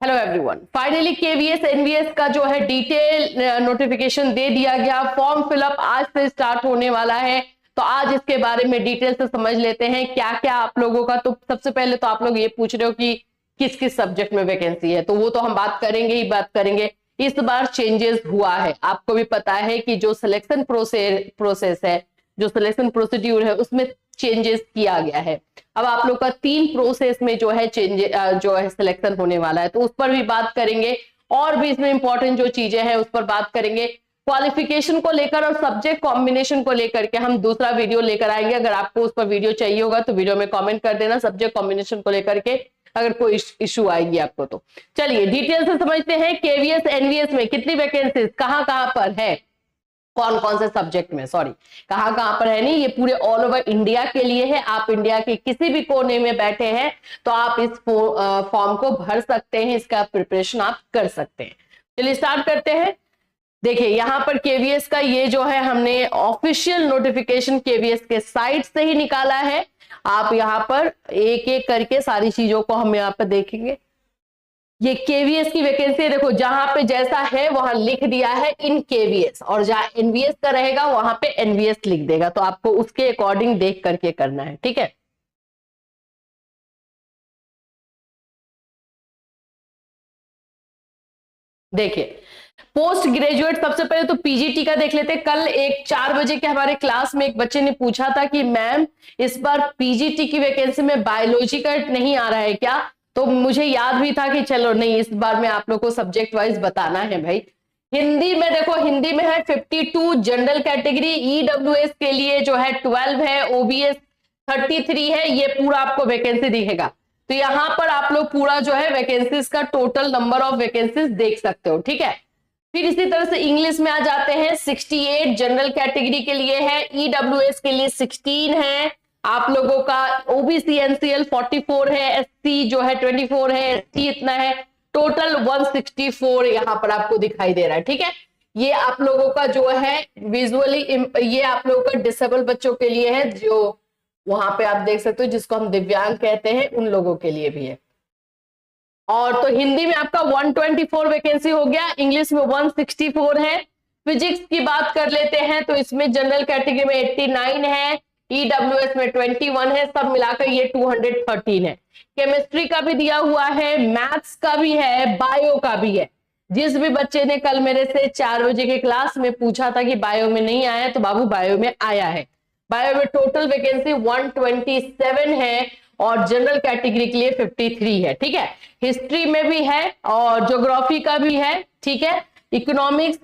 Hello everyone, finally KVS NVS का जो है डिटेल नोटिफिकेशन दे दिया गया। फॉर्म फिलअप आज से स्टार्ट होने वाला है, तो आज इसके बारे में डिटेल से समझ लेते हैं क्या क्या आप लोगों का। तो सबसे पहले तो आप लोग ये पूछ रहे हो कि किस किस सब्जेक्ट में वैकेंसी है, तो वो तो हम बात करेंगे। इस बार चेंजेस हुआ है, आपको भी पता है कि जो सिलेक्शन प्रोसेस है, जो सिलेक्शन प्रोसीड्यूर है, उसमें चेंजेस किया गया है। अब आप लोग का 3 प्रोसेस में जो है जो है सिलेक्शन होने वाला है, तो उस पर भी बात करेंगे। और भी इसमें इंपॉर्टेंट जो चीजें हैं उस पर बात करेंगे। क्वालिफिकेशन को लेकर और सब्जेक्ट कॉम्बिनेशन को लेकर के हम दूसरा वीडियो लेकर आएंगे। अगर आपको उस पर वीडियो चाहिए होगा तो वीडियो में कमेंट कर देना, सब्जेक्ट कॉम्बिनेशन को लेकर के अगर कोई इशू आएगी आपको तो। चलिए डिटेल से समझते हैं केवीएस एनवीएस में कितनी वैकेंसीज कहां पर है, कौन कौन से सब्जेक्ट में, कहां पर है नहीं, ये पूरे ऑल ओवर इंडिया के लिए है। आप इंडिया के किसी भी कोने में बैठे हैं तो आप इस फॉर्म को भर सकते हैं, इसका प्रिपरेशन आप कर सकते हैं। चलिए स्टार्ट करते हैं। देखिए यहाँ पर केवीएस का ये जो है हमने ऑफिशियल नोटिफिकेशन केवीएस के साइट से ही निकाला है। आप यहाँ पर एक एक करके सारी चीजों को हम यहाँ पर देखेंगे। ये केवीएस की वैकेंसी देखो, जहां पे जैसा है वहां लिख दिया है इन केवीएस, और जहां एनवीएस का रहेगा वहां पे एनवीएस लिख देगा, तो आपको उसके अकॉर्डिंग देख करके करना है, ठीक है। देखिए पोस्ट ग्रेजुएट, सबसे पहले तो पीजीटी का देख लेते हैं। कल एक 4 बजे के हमारे क्लास में एक बच्चे ने पूछा था कि मैम इस बार पीजीटी की वैकेंसी में बायोलॉजी का नहीं आ रहा है क्या, तो मुझे याद भी था कि चलो नहीं, इस बार में आप लोग को सब्जेक्ट वाइज बताना है भाई। हिंदी में देखो, हिंदी में है 52 जनरल कैटेगरी, ईडब्ल्यूएस के लिए जो है 12 है, ओबीएस 33 है, ये पूरा आपको वैकेंसी दिखेगा। तो यहां पर आप लोग पूरा जो है वैकेंसीज का टोटल नंबर ऑफ वैकेंसीज देख सकते हो, ठीक है। फिर इसी तरह से इंग्लिश में आ जाते हैं, 68 जनरल कैटेगरी के लिए है, ईडब्ल्यूएस के लिए 16 है, आप लोगों का ओबीसी एनसीएल 44 है, एससी जो है 24 है, एसटी इतना है, टोटल 164 यहाँ पर आपको दिखाई दे रहा है, ठीक है। ये आप लोगों का जो है विजुअली, ये आप लोगों का डिसेबल बच्चों के लिए है, जो वहां पे आप देख सकते हो, जिसको हम दिव्यांग कहते हैं, उन लोगों के लिए भी है। और तो हिंदी में आपका 124 वैकेंसी हो गया, इंग्लिश में 164 है। फिजिक्स की बात कर लेते हैं तो इसमें जनरल कैटेगरी में 89 है, ईडब्ल्यूएस में 21 है, सब मिलाकर ये 213 है। केमिस्ट्री का भी दिया हुआ है, मैथ्स का भी है, बायो का भी है। जिस भी बच्चे ने कल मेरे से 4 बजे के क्लास में पूछा था कि बायो में नहीं आया, तो बाबू बायो में आया है। बायो में टोटल वैकेंसी 127 है और जनरल कैटेगरी के लिए 53 है, ठीक है। हिस्ट्री में भी है और ज्योग्राफी का भी है, ठीक है। इकोनॉमिक्स,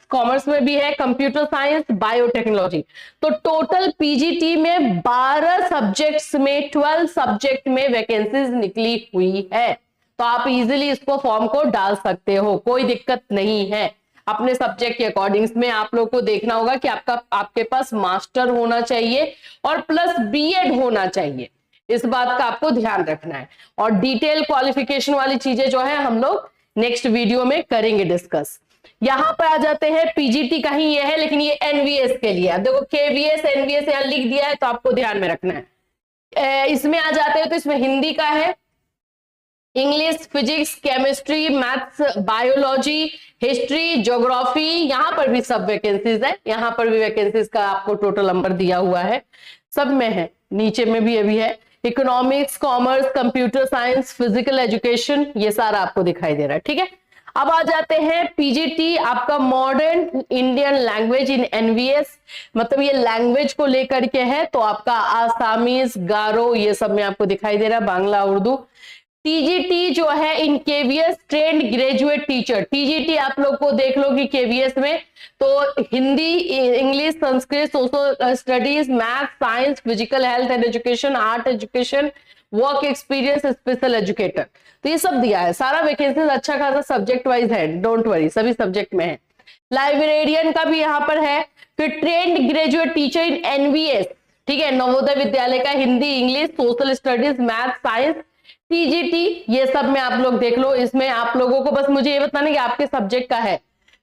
कॉमर्स में भी है, कंप्यूटर साइंस, बायोटेक्नोलॉजी। तो टोटल पीजीटी में 12 सब्जेक्ट्स में 12 सब्जेक्ट में वैकेंसीज निकली हुई है। तो आप इजीली इसको फॉर्म को डाल सकते हो, कोई दिक्कत नहीं है। अपने सब्जेक्ट के अकॉर्डिंग में आप लोग को देखना होगा कि आपके पास मास्टर होना चाहिए और प्लस बीएड होना चाहिए, इस बात का आपको ध्यान रखना है। और डिटेल क्वालिफिकेशन वाली चीजें जो है हम लोग नेक्स्ट वीडियो में करेंगे डिस्कस। यहां पर आ जाते हैं, पीजीटी का ही ये है, लेकिन ये एनवीएस के लिए। देखो केवीएस एनवीएस यहां लिख दिया है, तो आपको ध्यान में रखना है। इसमें आ जाते हैं तो इसमें हिंदी का है, English, physics, chemistry, maths, biology, history, geography, यहां पर भी सब वैकेंसीज है। यहां पर भी वैकेंसीज का आपको टोटल नंबर दिया हुआ है, सब में है, नीचे में भी अभी है। Economics, commerce, computer science, physical education, ये सारा आपको दिखाई दे रहा है, ठीक है। अब आ जाते हैं पीजीटी, आपका modern Indian language in NVS, मतलब ये लैंग्वेज को लेकर के है, तो आपका आसामीज, गारो, ये सब में आपको दिखाई दे रहा है, बांग्ला, उर्दू। टीजीटी जो है in KVS trained graduate teacher, TGT आप लोग को देख लो कि केवीएस में तो Hindi, English, Sanskrit, social studies, math, science, physical health and education, art education, work experience, special educator, तो ये सब दिया है। सारा वैकेंसीज अच्छा खासा सब्जेक्ट वाइज है, डोंट वरी, सभी सब्जेक्ट में है। लाइब्रेरियन का भी यहाँ पर है। फिर trained graduate teacher in NVS, ठीक है, नवोदय विद्यालय का Hindi, English, social studies, math, science, TGT, ये सब में आप लोग देख लो। इसमें आप लोगों को बस मुझे ये बताना कि आपके सब्जेक्ट का है,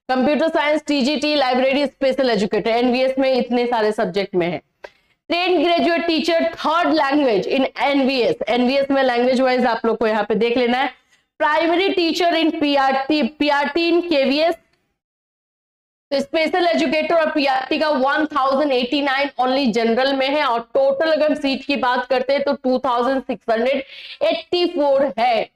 computer science, TGT, library, special educator, NVS में इतने सारे सब्जेक्ट में है। Train graduate teacher third language in NVS, NVS में लैंग्वेज वाइज आप लोग को यहाँ पे देख लेना है। Primary teacher in PRT in KVS, तो स्पेशल एजुकेटर और पीआरटी का 1089 ओनली जनरल में है, और टोटल अगर हम सीट की बात करते हैं तो 2684 है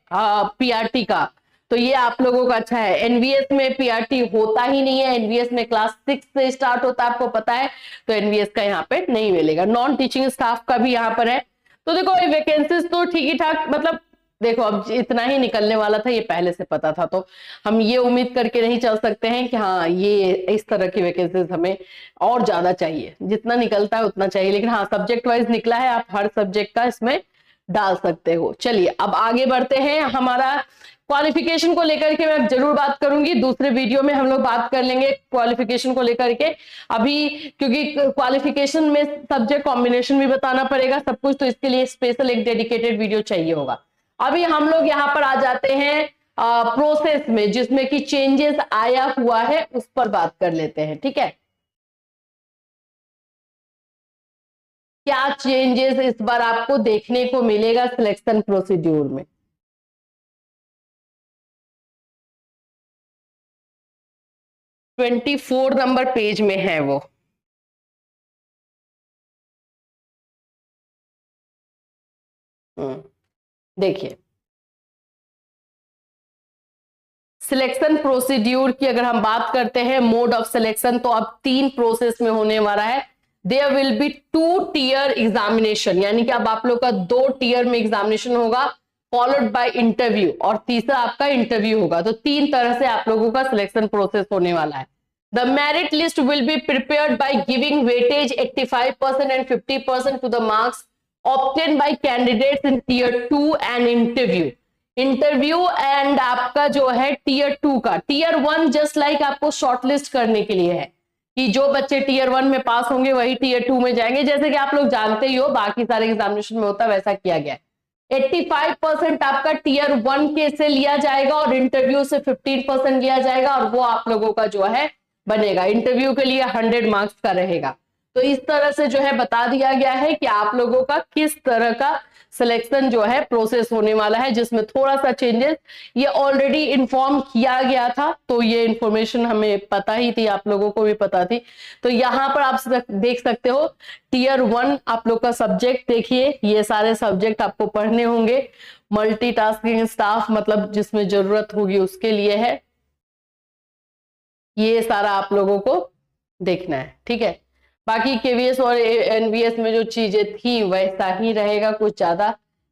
पीआरटी का। तो ये आप लोगों का अच्छा है। एनवीएस में पीआरटी होता ही नहीं है, एनवीएस में क्लास 6 से स्टार्ट होता है, आपको पता है, तो एनवीएस का यहाँ पे नहीं मिलेगा। नॉन टीचिंग स्टाफ का भी यहाँ पर है। तो देखो ये वैकेंसीज तो ठीक ही ठाक, मतलब देखो अब इतना ही निकलने वाला था, ये पहले से पता था, तो हम ये उम्मीद करके नहीं चल सकते हैं कि हाँ ये इस तरह की वैकेंसीज हमें और ज्यादा चाहिए, जितना निकलता है उतना चाहिए। लेकिन हाँ सब्जेक्ट वाइज निकला है, आप हर सब्जेक्ट का इसमें डाल सकते हो। चलिए अब आगे बढ़ते हैं। हमारा क्वालिफिकेशन को लेकर के मैं जरूर बात करूंगी, दूसरे वीडियो में हम लोग बात कर लेंगे क्वालिफिकेशन को लेकर के। अभी क्योंकि क्वालिफिकेशन में सब्जेक्ट कॉम्बिनेशन भी बताना पड़ेगा सब कुछ, तो इसके लिए स्पेशल एक डेडिकेटेड वीडियो चाहिए होगा। अभी हम लोग यहाँ पर आ जाते हैं प्रोसेस में, जिसमें कि चेंजेस आया हुआ है उस पर बात कर लेते हैं, ठीक है। क्या चेंजेस इस बार आपको देखने को मिलेगा सिलेक्शन प्रोसीड्यूर में? ट्वेंटी 24 नंबर पेज में है वो। देखिए सिलेक्शन प्रोसीड्यूर की अगर हम बात करते हैं, मोड ऑफ सिलेक्शन, तो अब 3 प्रोसेस में होने वाला है। There will be 2 tier examination, यानी कि अब आप लोग का 2 टियर में एग्जामिनेशन होगा, फॉलोड बाय इंटरव्यू, और तीसरा आपका इंटरव्यू होगा। तो 3 तरह से आप लोगों का सिलेक्शन प्रोसेस होने वाला है। The merit list will be prepared by giving weightage 85% and 50% to the marks obtain by candidates in tier 2 and interview and आपका जो है टियर 2 का। टियर 1 जस्ट लाइक आपको शॉर्टलिस्ट करने के लिए है कि जो बच्चे टियर 1 में पास होंगे वही टियर 2 में जाएंगे, जैसे कि आप लोग जानते ही हो बाकी सारे एग्जामिनेशन में होता है, वैसा किया गया है। 85% आपका टियर 1 के से लिया जाएगा और इंटरव्यू से 15% लिया जाएगा, और वो आप लोगों का जो है बनेगा। इंटरव्यू के लिए 100 मार्क्स का रहेगा। तो इस तरह से जो है बता दिया गया है कि आप लोगों का किस तरह का सिलेक्शन जो है प्रोसेस होने वाला है, जिसमें थोड़ा सा चेंजेस ये ऑलरेडी इन्फॉर्म किया गया था, तो ये इंफॉर्मेशन हमें पता ही थी, आप लोगों को भी पता थी। तो यहाँ पर आप देख सकते हो टियर 1 आप लोग का सब्जेक्ट, देखिए ये सारे सब्जेक्ट आपको पढ़ने होंगे। मल्टीटास्किंग स्टाफ मतलब जिसमें जरूरत होगी उसके लिए है, ये सारा आप लोगों को देखना है, ठीक है। बाकी केवीएस और एनवीएस में जो चीजें थी वैसा ही रहेगा, कुछ ज्यादा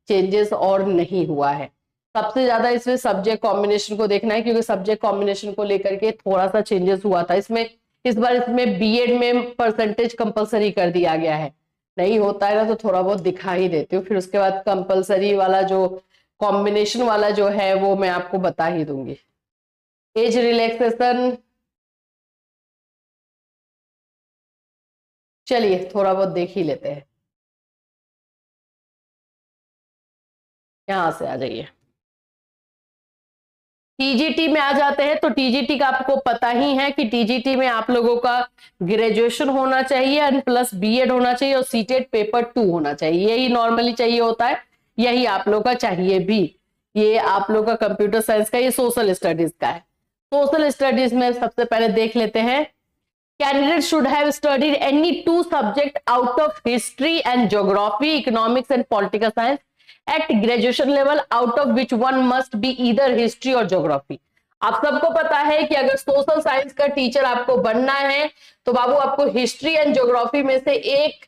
चेंजेस और नहीं हुआ है। सबसे ज्यादा इसमें सब्जेक्ट कॉम्बिनेशन को देखना है, क्योंकि सब्जेक्ट कॉम्बिनेशन को लेकर के थोड़ा सा चेंजेस हुआ था इसमें। इस बार इसमें बीएड में परसेंटेज कंपलसरी कर दिया गया है। नहीं होता है ना तो थोड़ा बहुत दिखा ही देती हूँ, फिर उसके बाद कंपलसरी वाला जो कॉम्बिनेशन वाला जो है वो मैं आपको बता ही दूंगी। एज रिलैक्सेशन, चलिए थोड़ा बहुत देख ही लेते हैं। यहां से आ जाइए, टीजीटी में आ जाते हैं। तो टीजीटी का आपको पता ही है कि टीजीटी में आप लोगों का ग्रेजुएशन होना चाहिए एंड प्लस बीएड होना चाहिए और सीटेट पेपर 2 होना चाहिए, यही नॉर्मली चाहिए होता है, यही आप लोग का चाहिए भी। ये आप लोग का कंप्यूटर साइंस का, ये सोशल स्टडीज का है। सोशल स्टडीज में सबसे पहले देख लेते हैं, candidate should have studied any 2 subject out of history and geography, economics and political science at graduation level, out of which one must be either history और ज्योग्राफी। आप सबको पता है कि अगर सोशल साइंस का टीचर आपको बनना है तो बाबू आपको हिस्ट्री एंड ज्योग्राफी में से एक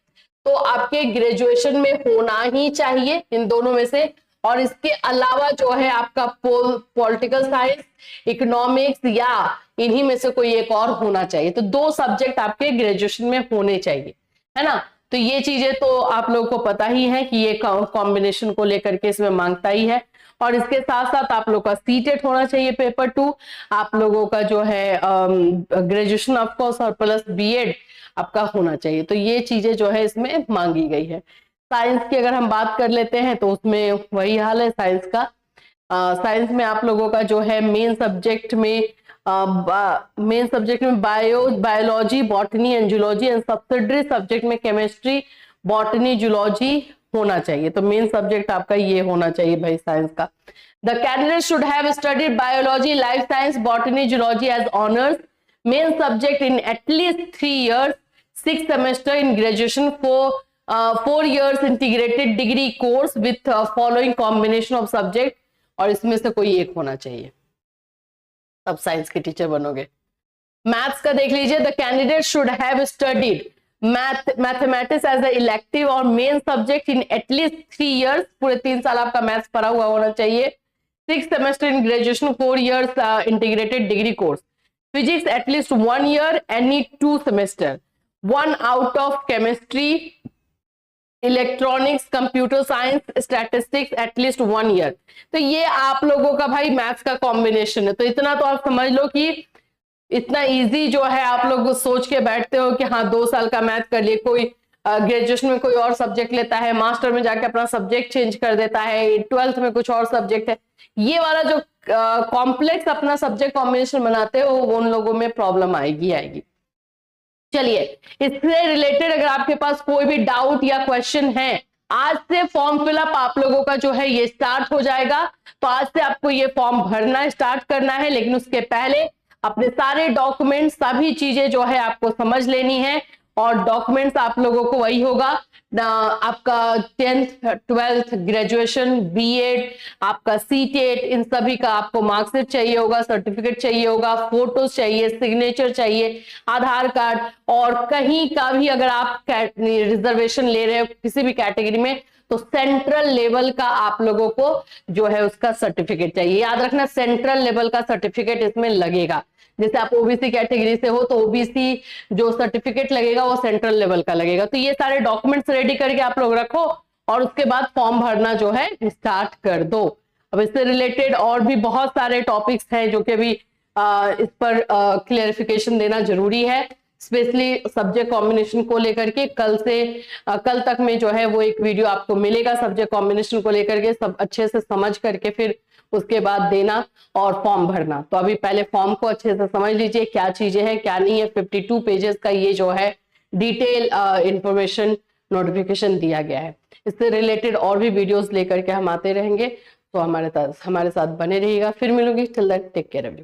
तो आपके ग्रेजुएशन में होना ही चाहिए, इन दोनों में से। और इसके अलावा जो है आपका पॉलिटिकल साइंस, इकोनॉमिक्स या इन्हीं में से कोई एक और होना चाहिए। तो 2 सब्जेक्ट आपके ग्रेजुएशन में होने चाहिए, है ना। तो ये चीजें तो आप लोगों को पता ही है कि ये कॉम्बिनेशन को लेकर के इसमें मांगता ही है। और इसके साथ साथ आप लोग का सीटेट होना चाहिए पेपर 2, आप लोगों का जो है ग्रेजुएशन ऑफ कोर्स और प्लस बीएड आपका होना चाहिए। तो ये चीजें जो है इसमें मांगी गई है। साइंस की अगर हम बात कर लेते हैं तो उसमें वही हाल है साइंस का। साइंस में आप लोगों का जो है मेन सब्जेक्ट में biology, botany and zoology and subsidiary subject में केमिस्ट्री, बॉटनी, जूलॉजी होना चाहिए। तो मेन सब्जेक्ट आपका ये होना चाहिए भाई साइंस का। The candidate should have studied biology, life science, botany, zoology as honors, main subject in at least 3 years, 6 semester in graduation, 4 years integrated degree course with following combination of subject, और इसमें से कोई एक होना चाहिए, अब science के teacher बनोगे। मैथ्स का देख लीजिए, the candidate should have studied mathematics as a elective और main subject in at least 3 years, पूरे 3 साल आपका मैथ्स पढ़ा हुआ होना चाहिए, 6 semester in graduation, 4 years integrated degree course, physics at least 1 year, any 2 semester, 1 out of chemistry, electronics, computer science, statistics at least 1 year। तो ये आप लोगों का भाई मैथ्स का कॉम्बिनेशन है। तो इतना तो आप समझ लो कि इतना इजी जो है, आप लोग सोच के बैठते हो कि हाँ 2 साल का मैथ कर लिए, कोई ग्रेजुएशन में कोई और सब्जेक्ट लेता है, मास्टर में जाके अपना सब्जेक्ट चेंज कर देता है, 12th में कुछ और सब्जेक्ट है, ये वाला जो कॉम्प्लेक्स अपना सब्जेक्ट कॉम्बिनेशन बनाते हो वो उन लोगों में प्रॉब्लम आएगी। चलिए, इससे रिलेटेड अगर आपके पास कोई भी डाउट या क्वेश्चन है, आज से फॉर्म फिलअप आप लोगों का जो है ये स्टार्ट हो जाएगा। तो आज से आपको ये फॉर्म भरना स्टार्ट करना है, लेकिन उसके पहले अपने सारे डॉक्यूमेंट्स, सभी चीजें जो है आपको समझ लेनी है। और डॉक्यूमेंट्स आप लोगों को वही होगा, आपका 10th 12th ग्रेजुएशन, बीएड, आपका सीटेट, इन सभी का आपको मार्कशीट चाहिए होगा, सर्टिफिकेट चाहिए होगा, फोटोज चाहिए, सिग्नेचर चाहिए, आधार कार्ड, और कहीं का भी अगर आप रिजर्वेशन ले रहे हो किसी भी कैटेगरी में तो सेंट्रल लेवल का आप लोगों को जो है उसका सर्टिफिकेट चाहिए। याद रखना, सेंट्रल लेवल का सर्टिफिकेट इसमें लगेगा। जैसे आप ओबीसी कैटेगरी से हो तो ओबीसी जो सर्टिफिकेट लगेगा वो सेंट्रल लेवल का लगेगा। तो ये सारे डॉक्यूमेंट्स रेडी करके आप लोग रखो और उसके बाद फॉर्म भरना जो है स्टार्ट कर दो। अब इससे रिलेटेड और भी बहुत सारे टॉपिक्स हैं जो कि अभी इस पर क्लियरिफिकेशन देना जरूरी है, स्पेशली सब्जेक्ट कॉम्बिनेशन को लेकर के। कल तक में जो है वो एक वीडियो आपको मिलेगा सब्जेक्ट कॉम्बिनेशन को लेकर के, सब अच्छे से समझ करके फिर उसके बाद देना और फॉर्म भरना। तो अभी पहले फॉर्म को अच्छे से समझ लीजिए, क्या चीजें हैं क्या नहीं है। 52 पेजेस का ये जो है डिटेल इंफॉर्मेशन नोटिफिकेशन दिया गया है। इससे रिलेटेड और भी वीडियोस लेकर के हम आते रहेंगे, तो हमारे साथ बने रहिएगा। फिर मिलूंगी, till then take care everyone.